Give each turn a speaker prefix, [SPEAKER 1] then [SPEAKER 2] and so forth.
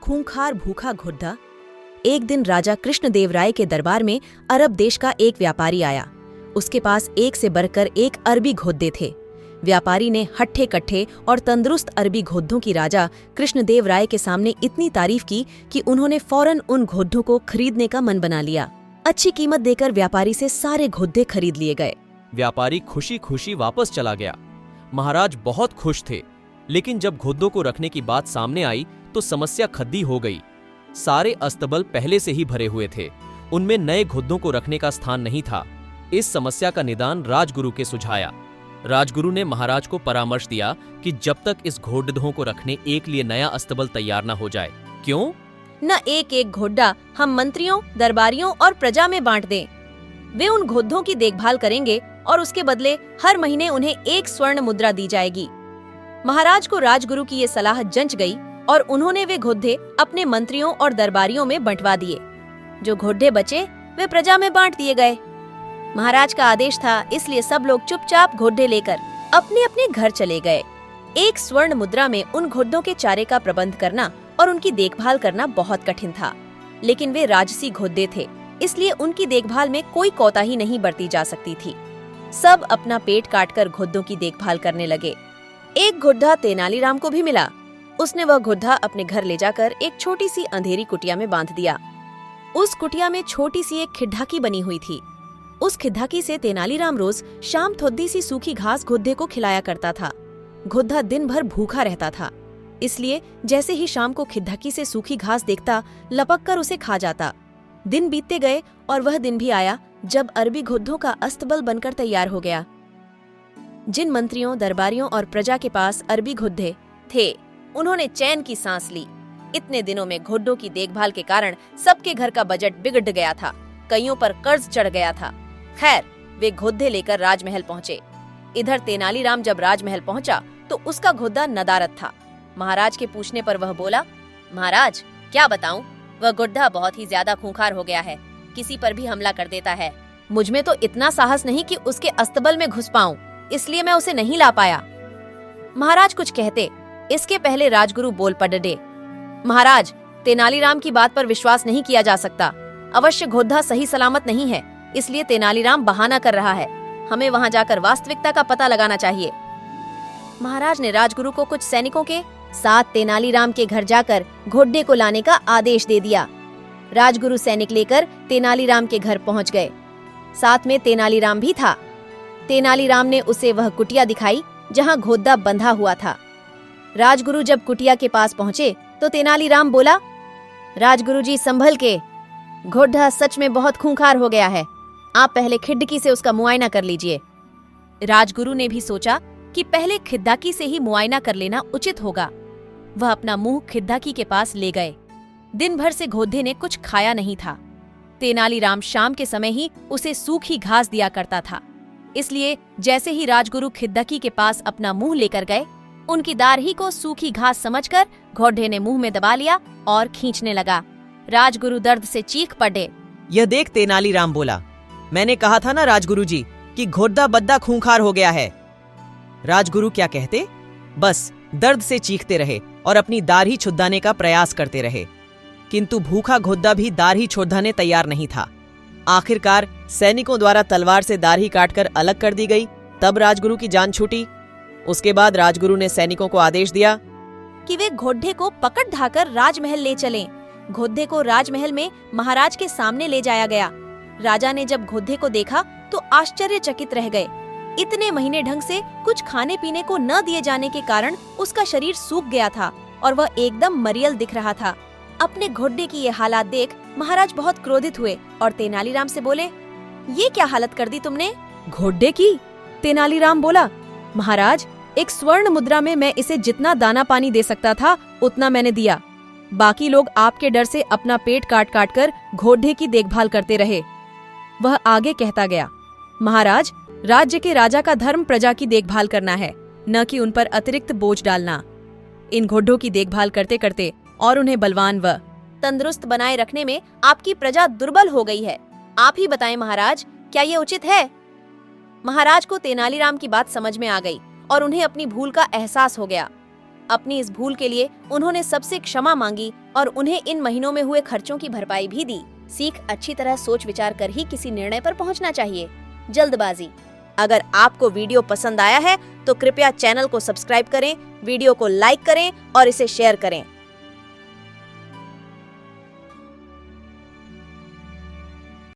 [SPEAKER 1] खूंखार भूखा घुड्डा। एक दिन राजा कृष्णदेव राय के दरबार में अरब देश का एक व्यापारी आया। उसके पास एक से बढ़कर एक अरबी घोड़े थे। व्यापारी ने हट्ठे कट्ठे और तंदुरुस्त अरबी घोड़ों की राजा कृष्णदेव राय के सामने इतनी तारीफ की कि उन्होंने फौरन उन घोड़ों को खरीदने का मन बना लिया। अच्छी कीमत देकर व्यापारी से सारे घोड़े खरीद लिए गए।
[SPEAKER 2] व्यापारी खुशी खुशी वापस चला गया। महाराज बहुत खुश थे, लेकिन जब घोड़ों को रखने की बात सामने आई तो समस्या खद्दी हो गई। सारे अस्तबल पहले से ही भरे हुए थे, उनमें नए घोड़ों को रखने का स्थान नहीं था। इस समस्या का निदान राजगुरु के सुझाया। राजगुरु ने महाराज को परामर्श दिया कि जब तक इस घोड़ों को रखने एक लिए नया अस्तबल तैयार न हो जाए। क्यों
[SPEAKER 1] न एक एक घोड़ा हम मंत्रियों, दरबारियों और प्रजा में बांट दें। वे उन घोड़ों की देखभाल करेंगे और उसके बदले हर महीने उन्हें एक स्वर्ण मुद्रा दी जाएगी। महाराज को राजगुरु की ये सलाह जंच गई और उन्होंने वे घोड़े अपने मंत्रियों और दरबारियों में बंटवा दिए। जो घोड़े बचे वे प्रजा में बांट दिए गए। महाराज का आदेश था, इसलिए सब लोग चुपचाप घोड़े लेकर अपने अपने घर चले गए। एक स्वर्ण मुद्रा में उन घोड़ों के चारे का प्रबंध करना और उनकी देखभाल करना बहुत कठिन था, लेकिन वे राजसी घोड़े थे, इसलिए उनकी देखभाल में कोई कोताही नहीं बरती जा सकती थी। सब अपना पेट काटकर घोड़ों की देखभाल करने लगे। एक घोड़ा तेनालीराम को भी मिला। उसने वह घोड़ा अपने घर ले जाकर एक छोटी सी अंधेरी कुटिया में बांध दिया। उस कुटिया में छोटी सी एक खिड्ढाकी बनी हुई थी। उस खिड्ढाकी से तेनालीराम रोज शाम थोड़ी सी सूखी घास घोड़े को खिलाया करता था। घोड़ा दिन भर भूखा रहता था, इसलिए जैसे ही शाम को खिड्ढाकी से सूखी घास देखता, लपक कर उसे खा जाता। दिन बीतते गए और वह दिन भी आया जब अरबी घोड़ों का अस्तबल बनकर तैयार हो गया। जिन मंत्रियों, दरबारियों और प्रजा के पास अरबी घोड़े थे, उन्होंने चैन की सांस ली। इतने दिनों में घोड़ों की देखभाल के कारण सबके घर का बजट बिगड़ गया था, कईयों पर कर्ज चढ़ गया था। खैर, वे घोड़े लेकर राजमहल पहुंचे। इधर तेनालीराम जब राजमहल पहुंचा तो उसका घोड़ा नदारद था। महाराज के पूछने पर वह बोला, महाराज क्या बताऊं, वह घोड़ा बहुत ही ज्यादा खूंखार हो गया है, किसी पर भी हमला कर देता है। मुझ में तो इतना साहस नहीं कि उसके अस्तबल में घुस पाऊं, इसलिए मैं उसे नहीं ला पाया। महाराज कुछ कहते, इसके पहले राजगुरु बोल पड़े, महाराज तेनालीराम की बात पर विश्वास नहीं किया जा सकता। अवश्य घोड़ा सही सलामत नहीं है, इसलिए तेनालीराम बहाना कर रहा है। हमें वहां जाकर वास्तविकता का पता लगाना चाहिए। महाराज ने राजगुरु को कुछ सैनिकों के साथ तेनालीराम के घर जाकर घोड़े को लाने का आदेश दे दिया। राजगुरु सैनिक लेकर तेनालीराम के घर पहुंच गए। साथ में तेनालीराम भी था। तेनालीराम ने उसे वह कुटिया दिखाई जहां घोड़ा बंधा हुआ था। राजगुरु जब कुटिया के पास पहुंचे तो तेनालीराम बोला, राजगुरु जी संभल के, घोड़ा सच में बहुत खूंखार हो गया है। आप पहले खिड्डकी से उसका मुआयना कर लीजिए। राजगुरु ने भी सोचा कि पहले खिड्डाकी से ही मुआयना कर लेना उचित होगा। वह अपना मुंह खिड्डाकी के पास ले गए। दिन भर से घोड़े ने कुछ खाया नहीं था। तेनालीराम शाम के समय ही उसे सूखी घास दिया करता था, इसलिए जैसे ही राजगुरु खिड्डाकी के पास अपना मुंह लेकर गए, उनकी दारही को सूखी घास समझकर घोड़े ने मुंह में दबा लिया और खींचने लगा। राजगुरु दर्द से चीख पड़े।
[SPEAKER 3] यह देख, तेनालीराम बोला, मैंने कहा था ना राजगुरु जी कि घोड़ा बद्दा खूंखार हो गया है। राजगुरु क्या कहते, बस दर्द से चीखते रहे और अपनी दाढ़ी छुड़ाने का प्रयास करते रहे, किंतु भूखा घोड़ा भी दाढ़ी छुड़ाने तैयार नहीं था। आखिरकार सैनिकों द्वारा तलवार से दाढ़ी काटकर अलग कर दी गई, तब राजगुरु की जान छूटी। उसके बाद राजगुरु ने सैनिकों को आदेश दिया
[SPEAKER 1] कि वे घोड़े को पकड़ ढाकर राजमहल ले चलें। घोड़े को राजमहल में महाराज के सामने ले जाया गया। राजा ने जब घोड़े को देखा तो आश्चर्यचकित रह गए। इतने महीने ढंग से कुछ खाने पीने को न दिए जाने के कारण उसका शरीर सूख गया था और वह एकदम मरियल दिख रहा था। अपने घोड़े की ये हालात देख महाराज बहुत क्रोधित हुए और तेनालीराम से बोले, ये क्या हालत कर दी तुमने? घोड़े की? तेनालीराम बोला, महाराज एक स्वर्ण मुद्रा में मैं इसे जितना दाना पानी दे सकता था उतना मैंने दिया। बाकी लोग आपके डर से अपना पेट काट काट कर घोड़े की देखभाल करते रहे। वह आगे कहता गया, महाराज राज्य के राजा का धर्म प्रजा की देखभाल करना है, न कि उन पर अतिरिक्त बोझ डालना। इन घोड़ों की देखभाल करते करते और उन्हें बलवान व तंदुरुस्त बनाए रखने में आपकी प्रजा दुर्बल हो गई है। आप ही बताएं महाराज, क्या ये उचित है? महाराज को तेनालीराम की बात समझ में आ गई और उन्हें अपनी भूल का एहसास हो गया। अपनी इस भूल के लिए उन्होंने सबसे क्षमा मांगी और उन्हें इन महीनों में हुए खर्चों की भरपाई भी दी। सीख अच्छी तरह सोच विचार कर ही किसी निर्णय पर पहुंचना चाहिए, जल्दबाजी। अगर आपको वीडियो पसंद आया है तो कृपया चैनल को सब्सक्राइब करें, वीडियो को लाइक करें और इसे शेयर करें।